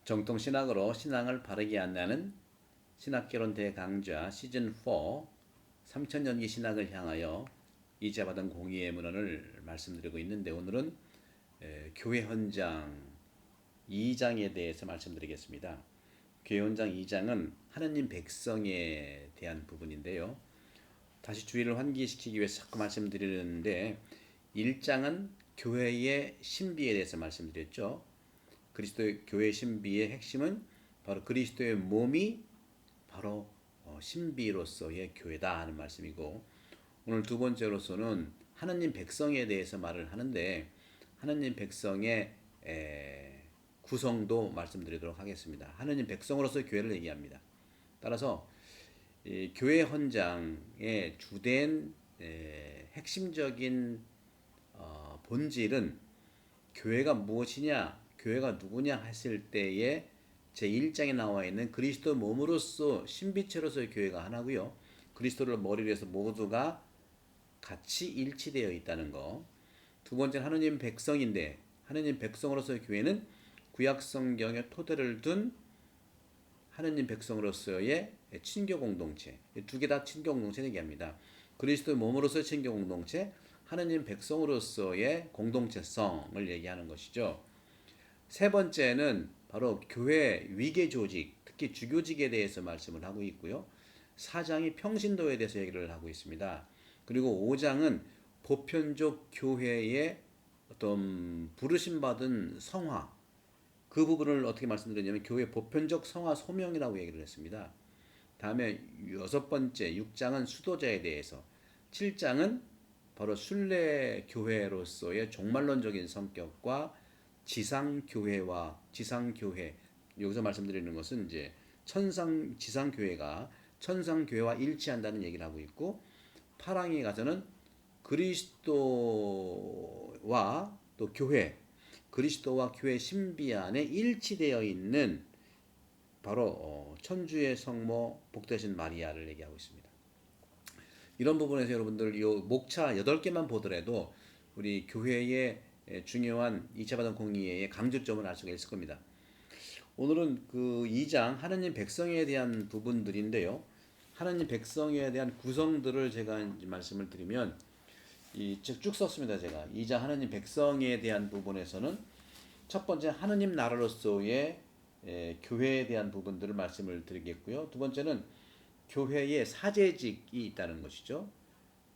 정통 신학으로 신앙을 바르게 안내하는 신학개론 대강좌 시즌 4 3000년기 신학을 향하여 이제받은 공의의 문헌을 말씀드리고 있는데, 오늘은 교회 헌장 2장에 대해서 말씀드리겠습니다. 교회 헌장 2장은 하느님 백성에 대한 부분인데요. 다시 주의를 환기시키기 위해서 자꾸 말씀드리는데, 1장은 교회의 신비에 대해서 말씀드렸죠. 그리스도의 교회의 신비의 핵심은 바로 그리스도의 몸이 바로 신비로서의 교회다 하는 말씀이고, 오늘 두 번째로서는 하느님 백성에 대해서 말을 하는데, 하느님 백성의 구성도 말씀드리도록 하겠습니다. 하느님 백성으로서 교회를 얘기합니다. 따라서 교회 헌장의 주된 핵심적인 본질은 교회가 무엇이냐, 교회가 누구냐 했을 때에 제1장에 나와 있는 그리스도 몸으로서 신비체로서의 교회가 하나고요. 그리스도를 머리로 해서 모두가 같이 일치되어 있다는 거. 두 번째는 하느님 백성인데, 하느님 백성으로서의 교회는 구약 성경에 토대를 둔 하느님 백성으로서의 친교 공동체. 두 개 다 친교 공동체 얘기합니다. 그리스도의 몸으로서의 친교 공동체, 하느님 백성으로서의 공동체성을 얘기하는 것이죠. 세 번째는 바로 교회 위계 조직, 특히 주교직에 대해서 말씀을 하고 있고요. 4장이 평신도에 대해서 얘기를 하고 있습니다. 그리고 5장은 보편적 교회의 어떤 부르심받은 성화, 그 부분을 어떻게 말씀드렸냐면 교회 보편적 성화 소명이라고 얘기를 했습니다. 다음에 6번째 6장은 수도자에 대해서, 7장은 바로 순례 교회로서의 종말론적인 성격과 지상교회와 지상교회, 여기서 말씀드리는 것은 이제 지상교회가 천상교회와 일치한다는 얘기를 하고 있고, 8항에 가서는 그리스도와 또 교회, 그리스도와 교회 신비 안에 일치되어 있는 바로 천주의 성모 복되신 마리아를 얘기하고 있습니다. 이런 부분에서 여러분들 이 목차 8개만 보더라도 우리 교회의 중요한 2차 받은 공의의 강조점을 알 수가 있을 겁니다. 오늘은 그 2장 하느님 백성에 대한 부분들인데요. 하느님 백성에 대한 구성들을 제가 이제 말씀을 드리면, 쭉 썼습니다. 제가 2장 하느님 백성에 대한 부분에서는 첫 번째 하느님 나라로서의 교회에 대한 부분들을 말씀을 드리겠고요. 두 번째는 교회의 사제직이 있다는 것이죠.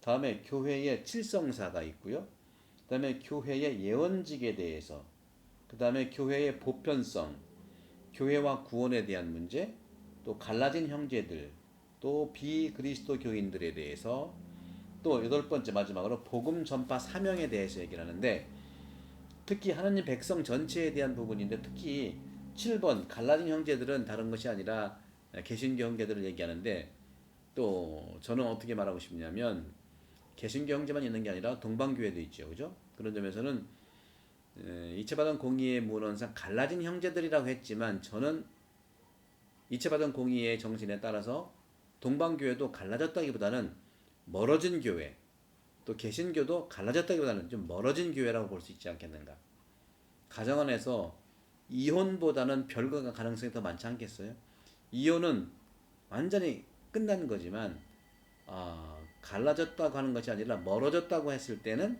다음에 교회의 칠성사가 있고요. 그 다음에 교회의 예언직에 대해서, 그 다음에 교회의 보편성, 교회와 구원에 대한 문제, 또 갈라진 형제들, 또 비그리스도 교인들에 대해서, 또 8번째 마지막으로 복음 전파 사명에 대해서 얘기를 하는데, 특히 하나님 백성 전체에 대한 부분인데, 특히 7번 갈라진 형제들은 다른 것이 아니라 개신교 형제들을 얘기하는데, 또 저는 어떻게 말하고 싶냐면 개신교 형제만 있는 게 아니라 동방교회도 있죠, 그죠? 그런 점에서는 이체받은 공의의 문헌상 갈라진 형제들이라고 했지만, 저는 이체받은 공의의 정신에 따라서 동방교회도 갈라졌다기보다는 멀어진 교회, 또 개신교도 갈라졌다기보다는 좀 멀어진 교회라고 볼 수 있지 않겠는가. 가정 안에서 이혼보다는 별거가 가능성이 더 많지 않겠어요? 이혼은 완전히 끝난 거지만, 갈라졌다고 하는 것이 아니라 멀어졌다고 했을 때는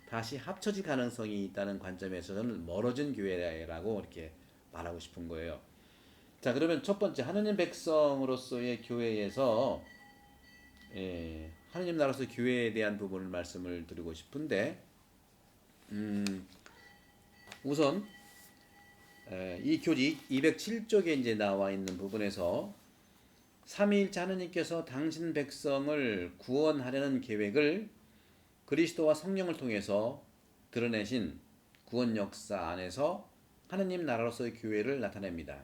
다시 합쳐질 가능성이 있다는 관점에서는 멀어진 교회라고 이렇게 말하고 싶은 거예요. 자, 그러면 첫 번째 하느님 백성으로서의 교회에서 하느님 나라로서 교회에 대한 부분을 말씀을 드리고 싶은데, 우선 이 교직 207쪽에 이제 나와 있는 부분에서 삼위일체 하느님께서 당신 백성을 구원하려는 계획을 그리스도와 성령을 통해서 드러내신 구원 역사 안에서 하느님 나라로서의 교회를 나타냅니다.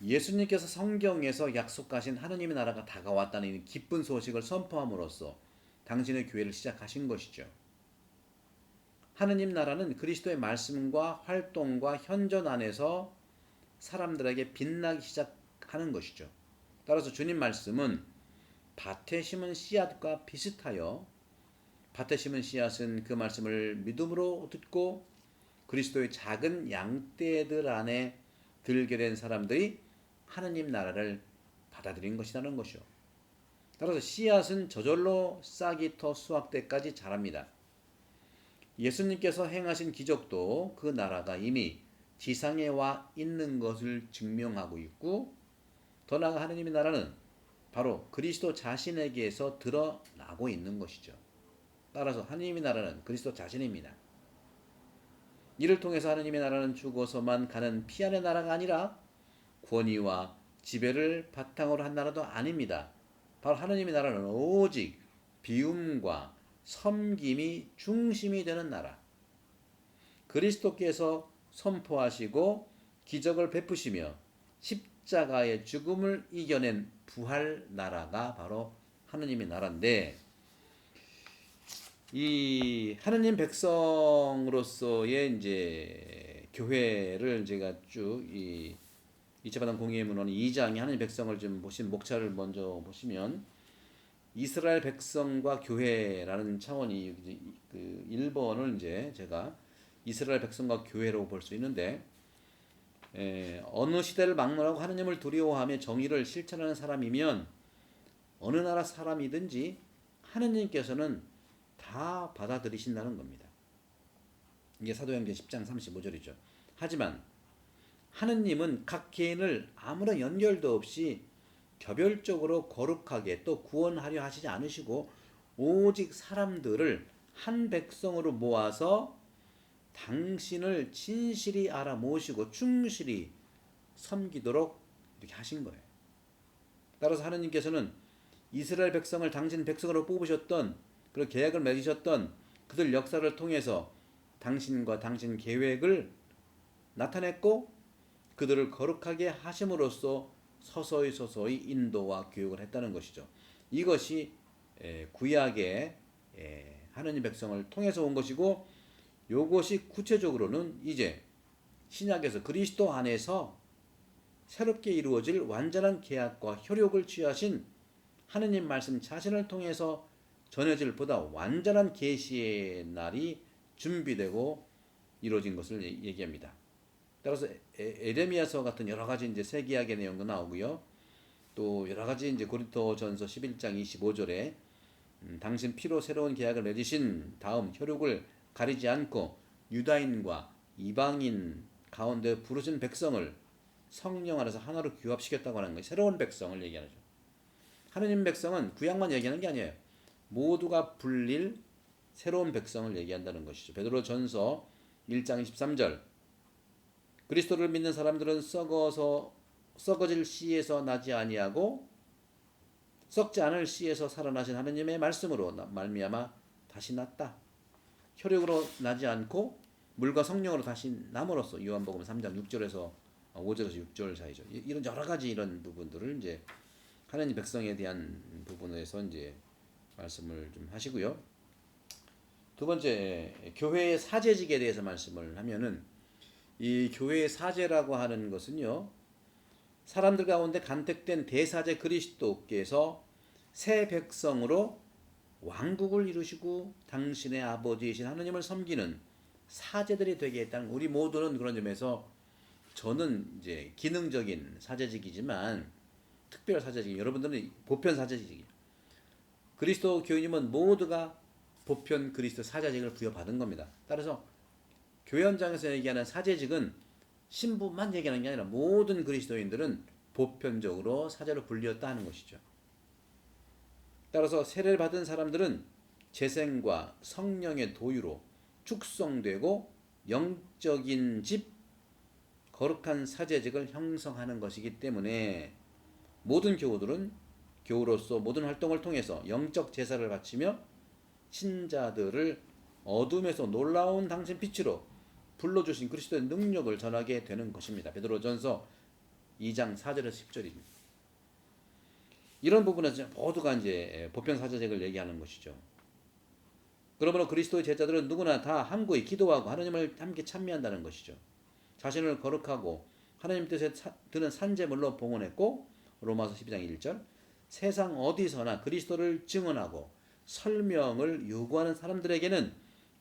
예수님께서 성경에서 약속하신 하느님의 나라가 다가왔다는 기쁜 소식을 선포함으로써 당신의 교회를 시작하신 것이죠. 하느님 나라는 그리스도의 말씀과 활동과 현존 안에서 사람들에게 빛나기 시작하는 것이죠. 따라서 주님 말씀은 밭에 심은 씨앗과 비슷하여, 밭에 심은 씨앗은 그 말씀을 믿음으로 듣고 그리스도의 작은 양떼들 안에 들게 된 사람들이 하느님 나라를 받아들인 것이라는 것이요. 따라서 씨앗은 저절로 싹이 터 수확 때까지 자랍니다. 예수님께서 행하신 기적도 그 나라가 이미 지상에 와 있는 것을 증명하고 있고, 더 나아가 하느님의 나라는 바로 그리스도 자신에게서 드러나고 있는 것이죠. 따라서 하느님의 나라는 그리스도 자신입니다. 이를 통해서 하느님의 나라는 죽어서만 가는 피안의 나라가 아니라 권위와 지배를 바탕으로 한 나라도 아닙니다. 바로 하느님의 나라는 오직 비움과 섬김이 중심이 되는 나라. 그리스도께서 선포하시고 기적을 베푸시며 십자가의 죽음을 이겨낸 부활 나라가 바로 하느님의 나라인데, 이 하느님 백성으로서의 이제 교회를 제가 쭉 이 이체바당 공의회 문헌 2장에 하느님 백성을 좀 보신 목차를 먼저 보시면, 이스라엘 백성과 교회라는 차원이 그 1번을 이제 제가 이스라엘 백성과 교회로 볼 수 있는데, 어느 시대를 막론하고 하느님을 두려워하며 정의를 실천하는 사람이면 어느 나라 사람이든지 하느님께서는 다 받아들이신다는 겁니다. 이게 사도행전 10장 35절이죠. 하지만 하느님은 각 개인을 아무런 연결도 없이 개별적으로 거룩하게 또 구원하려 하시지 않으시고, 오직 사람들을 한 백성으로 모아서 당신을 진실이 알아 모시고 충실히 섬기도록 이렇게 하신 거예요. 따라서 하느님께서는 이스라엘 백성을 당신 백성으로 뽑으셨던, 그리고 계약을 맺으셨던 그들 역사를 통해서 당신과 당신 계획을 나타냈고, 그들을 거룩하게 하심으로써 서서히 인도와 교육을 했다는 것이죠. 이것이 구약의 하느님 백성을 통해서 온 것이고, 이것이 구체적으로는 이제 신약에서 그리스도 안에서 새롭게 이루어질 완전한 계약과 협력을 취하신 하느님 말씀 자신을 통해서 전해질 보다 완전한 계시의 날이 준비되고 이루어진 것을 얘기합니다. 따라서 에레미야서 같은 여러 가지 이제 새 계약의 내용도 나오고요. 또 여러 가지 이제 고린도전서 11장 25절에 당신 피로 새로운 계약을 맺으신 다음 혈육을 가리지 않고 유다인과 이방인 가운데 부르신 백성을 성령 안에서 하나로 규합시켰다고 하는 거예요. 새로운 백성을 얘기하죠. 하느님 백성은 구약만 얘기하는 게 아니에요. 모두가 불릴 새로운 백성을 얘기한다는 것이죠. 베드로전서 1장 23절, 그리스도를 믿는 사람들은 썩어질 씨에서 나지 아니하고 썩지 않을 씨에서 살아나신 하느님의 말씀으로 말미암아 다시 났다. 혈육으로 나지 않고 물과 성령으로 다시 남으로써, 요한복음 3장 6절에서 5절에서 6절 사이죠. 이런 여러 가지 이런 부분들을 이제 하느님 백성에 대한 부분에서 이제 말씀을 좀 하시고요. 두 번째, 교회의 사제직에 대해서 말씀을 하면은, 이 교회의 사제라고 하는 것은요, 사람들 가운데 간택된 대사제 그리스도께서 새 백성으로 왕국을 이루시고 당신의 아버지이신 하느님을 섬기는 사제들이 되게 했다는, 우리 모두는 그런 점에서 저는 이제 기능적인 사제직이지만 특별 사제직, 여러분들은 보편 사제직이에요. 그리스도 교인님은 모두가 보편 그리스도 사제직을 부여받은 겁니다. 따라서 교회 현장에서 얘기하는 사제직은 신부만 얘기하는 게 아니라 모든 그리스도인들은 보편적으로 사제로 불리었다 하는 것이죠. 따라서 세례를 받은 사람들은 재생과 성령의 도유로 축성되고 영적인 집, 거룩한 사제직을 형성하는 것이기 때문에 모든 교우들은 교우로서 모든 활동을 통해서 영적 제사를 바치며 신자들을 어둠에서 놀라운 당신 빛으로 불러주신 그리스도의 능력을 전하게 되는 것입니다. 베드로전서 2장 4절에서 10절입니다. 이런 부분에서 모두가 이제 보편 사제직을 얘기하는 것이죠. 그러므로 그리스도의 제자들은 누구나 다 함께 기도하고 하느님을 함께 찬미한다는 것이죠. 자신을 거룩하고 하느님 뜻에 드는 산제물로 봉헌했고, 로마서 12장 1절, 세상 어디서나 그리스도를 증언하고 설명을 요구하는 사람들에게는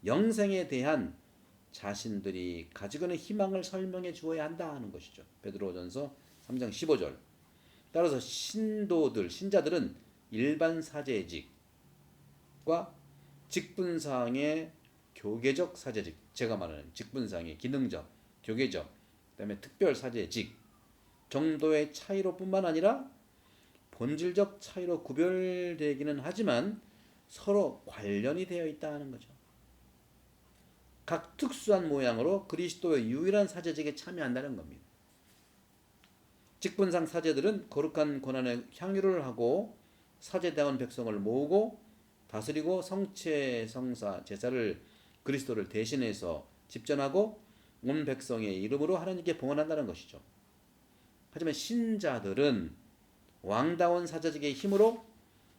영생에 대한 자신들이 가지고 있는 희망을 설명해 주어야 한다 하는 것이죠. 베드로전서 3장 15절. 따라서 신자들은 일반 사제직과 직분상의 교계적 사제직, 제가 말하는 직분상의 기능적, 교계적, 그다음에 특별 사제직 정도의 차이로 뿐만 아니라 본질적 차이로 구별되기는 하지만 서로 관련이 되어 있다는 거죠. 각 특수한 모양으로 그리스도의 유일한 사제직에 참여한다는 겁니다. 직분상 사제들은 거룩한 권한에 향유를 하고 사제다운 백성을 모으고 다스리고 성체 성사 제사를 그리스도를 대신해서 집전하고 온 백성의 이름으로 하나님께 봉헌한다는 것이죠. 하지만 신자들은 왕다운 사제직의 힘으로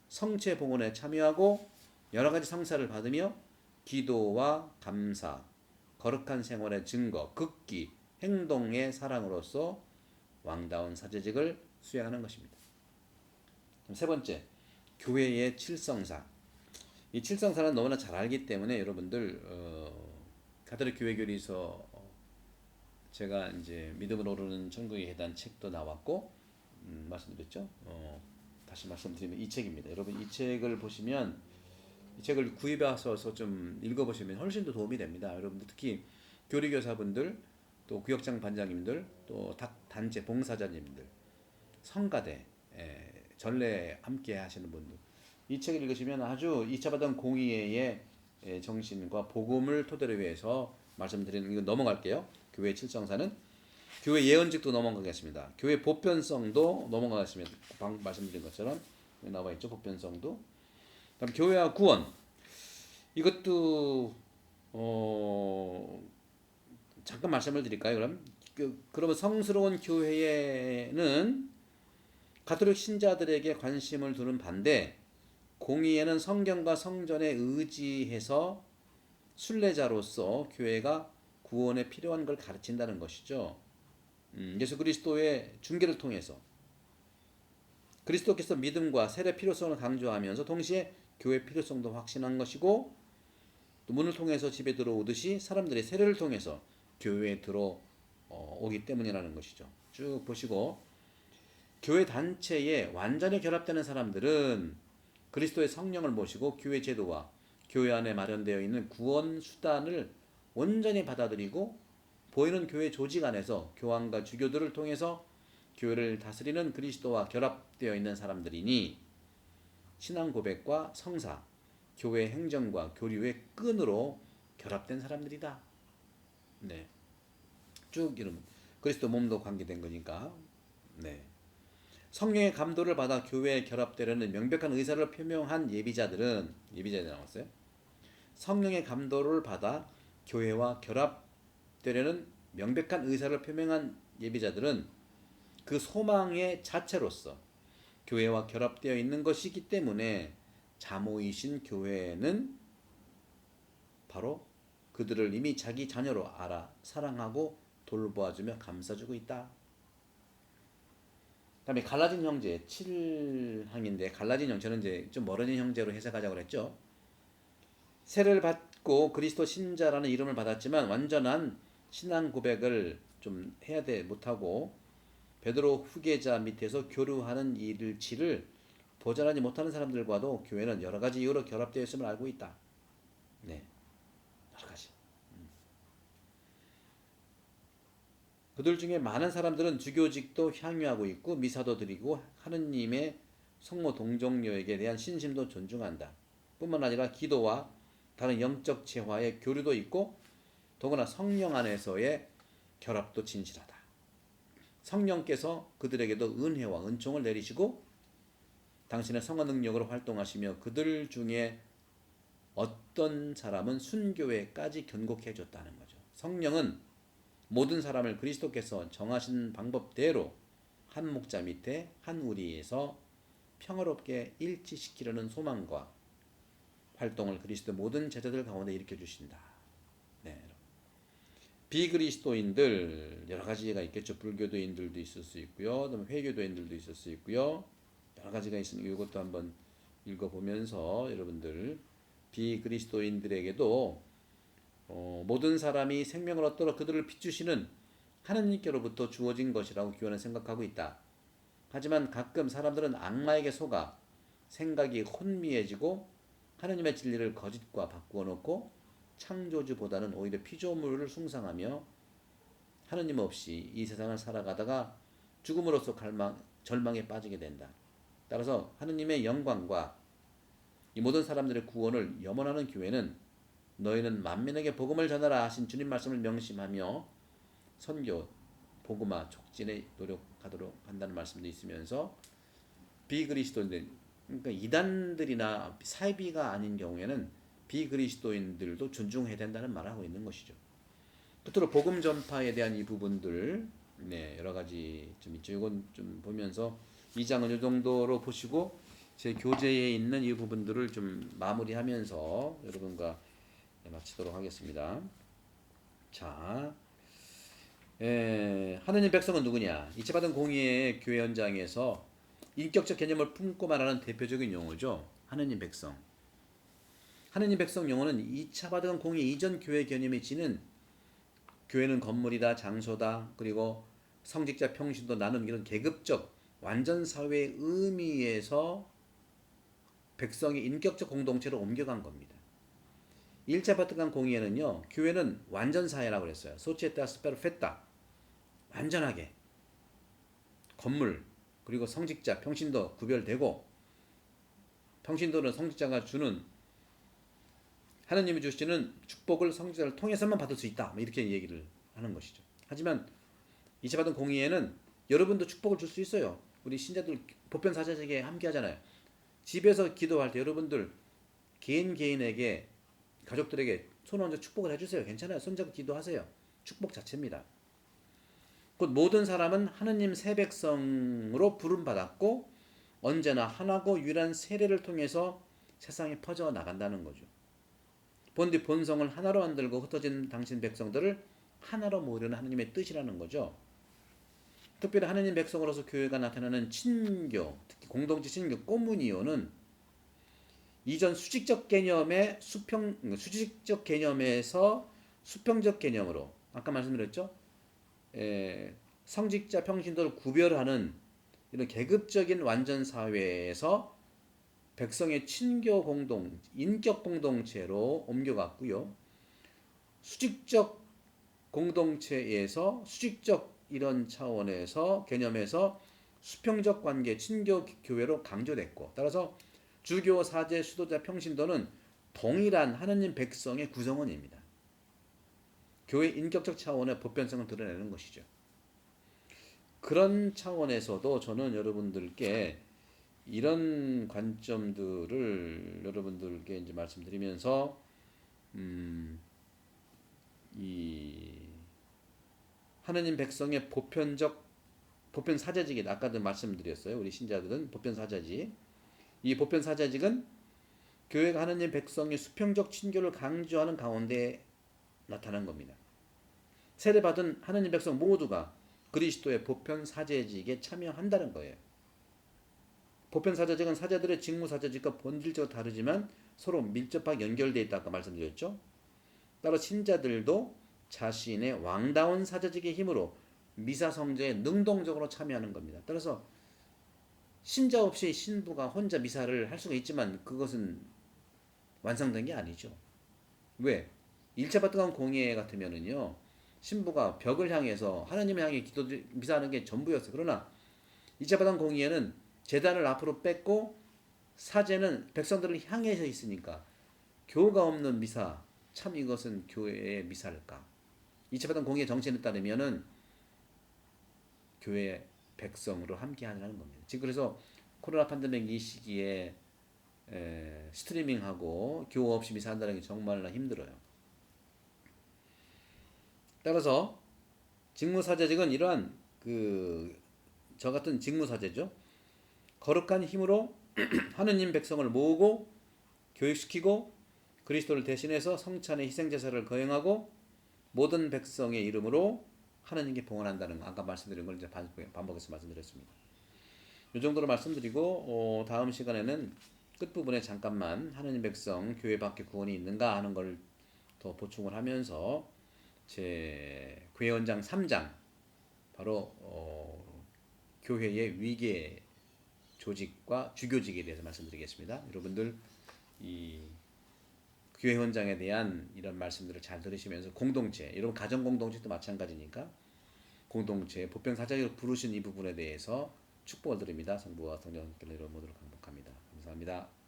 성체 봉헌에 참여하고 여러 가지 성사를 받으며 기도와 감사, 거룩한 생활의 증거, 극기, 행동의 사랑으로서 왕다운 사제직을 수행하는 것입니다. 세 번째, 교회의 칠성사. 이 칠성사는 너무나 잘 알기 때문에 여러분들 가톨릭 교회 교리서 제가 이제 믿음으로 오르는 천국에 해당 책도 나왔고 말씀드렸죠. 다시 말씀드리면 이 책입니다. 여러분 이 책을 보시면 이 책을 구입하셔서 좀 읽어보시면 훨씬 더 도움이 됩니다. 여러분들 특히 교리교사분들, 또 구역장 반장님들, 또 단체 봉사자님들, 성가대, 전례 함께 하시는 분들 이 책을 읽으시면 아주 2차 받은 공의회의 정신과 복음을 토대로 해서 말씀드리는 이거 넘어갈게요. 교회 칠성사는 교회 예언직도 넘어가겠습니다. 교회 보편성도 넘어가겠습니다. 방금 말씀드린 것처럼 나와 있죠. 보편성도. 그다음 교회와 구원 이것도 잠깐 말씀을 드릴까요? 그러면 성스러운 교회에는 가톨릭 신자들에게 관심을 두는 반대 공의회는 성경과 성전에 의지해서 순례자로서 교회가 구원에 필요한 걸 가르친다는 것이죠. 예수 그리스도의 중계를 통해서 그리스도께서 믿음과 세례 필요성을 강조하면서 동시에 교회 필요성도 확신한 것이고 또 문을 통해서 집에 들어오듯이 사람들이 세례를 통해서 교회에 들어오기 때문이라는 것이죠. 쭉 보시고 교회 단체에 완전히 결합되는 사람들은 그리스도의 성령을 모시고 교회 제도와 교회 안에 마련되어 있는 구원 수단을 온전히 받아들이고 보이는 교회 조직 안에서 교황과 주교들을 통해서 교회를 다스리는 그리스도와 결합되어 있는 사람들이니 신앙 고백과 성사, 교회 행정과 교류의 끈으로 결합된 사람들이다. 네, 쭉 이런 그리스도 몸도 관계된 거니까. 네. 성령의 감도를 받아 교회에 결합되려는 명백한 의사를 표명한 예비자들이 나왔어요. 성령의 감도를 받아 교회와 결합되려는 명백한 의사를 표명한 예비자들은 그 소망의 자체로서 교회와 결합되어 있는 것이기 때문에 자모이신 교회는 바로 그들을 이미 자기 자녀로 알아 사랑하고 돌보아주며 감싸주고 있다. 그다음에 갈라진 형제 7항인데 갈라진 형제는 이제 좀 멀어진 형제로 해석하자고 했죠. 세례를 받고 그리스도 신자라는 이름을 받았지만 완전한 신앙 고백을 좀 해야 돼 못하고 베드로 후계자 밑에서 교류하는 일치를 도전하지 못하는 사람들과도 교회는 여러 가지 이유로 결합되어 있음을 알고 있다. 네, 여러 가지. 그들 중에 많은 사람들은 주교직도 향유하고 있고 미사도 드리고 하느님의 성모 동정녀에게 대한 신심도 존중한다. 뿐만 아니라 기도와 다른 영적 재화의 교류도 있고 더구나 성령 안에서의 결합도 진실하다. 성령께서 그들에게도 은혜와 은총을 내리시고 당신의 성화 능력으로 활동하시며 그들 중에 어떤 사람은 순교회까지 견고해 줬다는 거죠. 성령은 모든 사람을 그리스도께서 정하신 방법대로 한 목자 밑에 한 우리에서 평화롭게 일치시키려는 소망과 활동을 그리스도 모든 제자들 가운데 일으켜 주신다. 네. 비그리스도인들 여러 가지가 있겠죠. 불교도인들도 있을 수 있고요. 그다음에 회교도인들도 있을 수 있고요. 여러 가지가 있으니까 이것도 한번 읽어보면서 여러분들 비그리스도인들에게도 모든 사람이 생명을 얻도록 그들을 비추시는 하느님께로부터 주어진 것이라고 교회는 생각하고 있다. 하지만 가끔 사람들은 악마에게 속아 생각이 혼미해지고 하느님의 진리를 거짓과 바꾸어 놓고 창조주보다는 오히려 피조물을 숭상하며 하느님 없이 이 세상을 살아가다가 죽음으로써 절망에 빠지게 된다. 따라서 하느님의 영광과 이 모든 사람들의 구원을 염원하는 교회는 너희는 만민에게 복음을 전하라 하신 주님 말씀을 명심하며 선교, 복음화, 촉진에 노력하도록 한다는 말씀도 있으면서 비그리스도인들, 그러니까 이단들이나 사이비가 아닌 경우에는 비그리스도인들도 존중해야 된다는 말을 하고 있는 것이죠. 끝으로 복음 전파에 대한 이 부분들, 여러 가지 좀 있죠. 이건 좀 보면서 2장은 이 정도로 보시고 제 교재에 있는 이 부분들을 좀 마무리하면서 여러분과 마치도록 하겠습니다. 자, 하느님 백성은 누구냐? 이체받은 공의의 교회 현장에서 인격적 개념을 품고 말하는 대표적인 용어죠. 하느님 백성. 하느님 백성 용어는 2차 바다강 공의 이전 교회 개념이 지닌 교회는 건물이다, 장소다, 그리고 성직자, 평신도, 나눔 이런 계급적 완전 사회의 의미에서 백성의 인격적 공동체로 옮겨간 겁니다. 1차 바티칸 공의회는요, 교회는 완전 사회라고 그랬어요. 소치에타스 페르페타, 완전하게 건물 그리고 성직자, 평신도 구별되고, 평신도는 성직자가 주는 하나님이 주시는 축복을 성직자를 통해서만 받을 수 있다, 이렇게 얘기를 하는 것이죠. 하지만 2차 받은 공의회는 여러분도 축복을 줄 수 있어요. 우리 신자들 보편사제에게 함께 하잖아요. 집에서 기도할 때 여러분들 개인에게, 가족들에게 손 얹어 축복을 해주세요. 괜찮아요. 손잡고 기도하세요. 축복 자체입니다. 곧 모든 사람은 하느님 새 백성으로 부름받았고 언제나 하나고 유일한 세례를 통해서 세상에 퍼져 나간다는 거죠. 본디 본성을 하나로 만들고 흩어진 당신 백성들을 하나로 모으려는 하느님의 뜻이라는 거죠. 특별히 하느님 백성으로서 교회가 나타나는 친교, 특히 공동체 친교, 꼬무니오는 이전 수직적 개념에서 수평적 개념으로, 아까 말씀드렸죠? 성직자, 평신도를 구별하는 이런 계급적인 완전 사회에서 백성의 친교 공동, 인격 공동체로 옮겨갔고요. 수직적 공동체에서 수직적 이런 차원에서 개념에서 수평적 관계, 친교 교회로 강조됐고, 따라서 주교, 사제, 수도자, 평신도는 동일한 하느님 백성의 구성원입니다. 교회 인격적 차원의 보편성을 드러내는 것이죠. 그런 차원에서도 저는 여러분들께 이런 관점들을 여러분들께 이제 말씀드리면서 이 하느님 백성의 보편 사제직이 아까도 말씀드렸어요. 우리 신자들은 보편 사제직. 이 보편 사제직은 교회가 하느님 백성의 수평적 친교를 강조하는 가운데 나타난 겁니다. 세례받은 하느님 백성 모두가 그리스도의 보편 사제직에 참여한다는 거예요. 보편 사제직은 사제들의 직무 사제직과 본질적으로 다르지만 서로 밀접하게 연결되어 있다 아까 말씀드렸죠. 따라 신자들도 자신의 왕다운 사제직의 힘으로 미사 성제에 능동적으로 참여하는 겁니다. 따라서 신자 없이 신부가 혼자 미사를 할 수가 있지만 그것은 완성된 게 아니죠. 왜? 1차 바티칸 공의회 같으면은요, 신부가 벽을 향해서 하나님을 향해 미사하는 게 전부였어요. 그러나 2차 바티칸 공의회는 제단을 앞으로 뺐고 사제는 백성들을 향해서 있으니까 교가 없는 미사, 참 이것은 교회의 미사일까? 2차 바티칸 공의회 정신에 따르면은 교회 백성으로 함께 하는 겁니다. 지금 그래서 코로나 팬데믹 이 시기에 스트리밍하고 교우 없이 미사한다는 게 정말로 힘들어요. 따라서 직무사제직은 이러한 저 같은 직무사제죠. 거룩한 힘으로 하느님 백성을 모으고 교육시키고 그리스도를 대신해서 성찬의 희생제사를 거행하고 모든 백성의 이름으로 하느님께 봉헌한다는 거, 아까 말씀드린 걸 이제 반복해서 말씀드렸습니다. 이 정도로 말씀드리고 다음 시간에는 끝부분에 잠깐만 하느님 백성 교회 밖에 구원이 있는가 하는 걸 더 보충을 하면서 제 교회원장 3장 바로 교회의 위계 조직과 주교직에 대해서 말씀드리겠습니다. 여러분들 이 교회원장에 대한 이런 말씀들을 잘 들으시면서 공동체, 여러분 가정 공동체도 마찬가지니까 공동체 보편 사자로 부르신 이 부분에 대해서 축복을 드립니다. 성부와 성령께로 이루어보도록 간곡합니다. 감사합니다.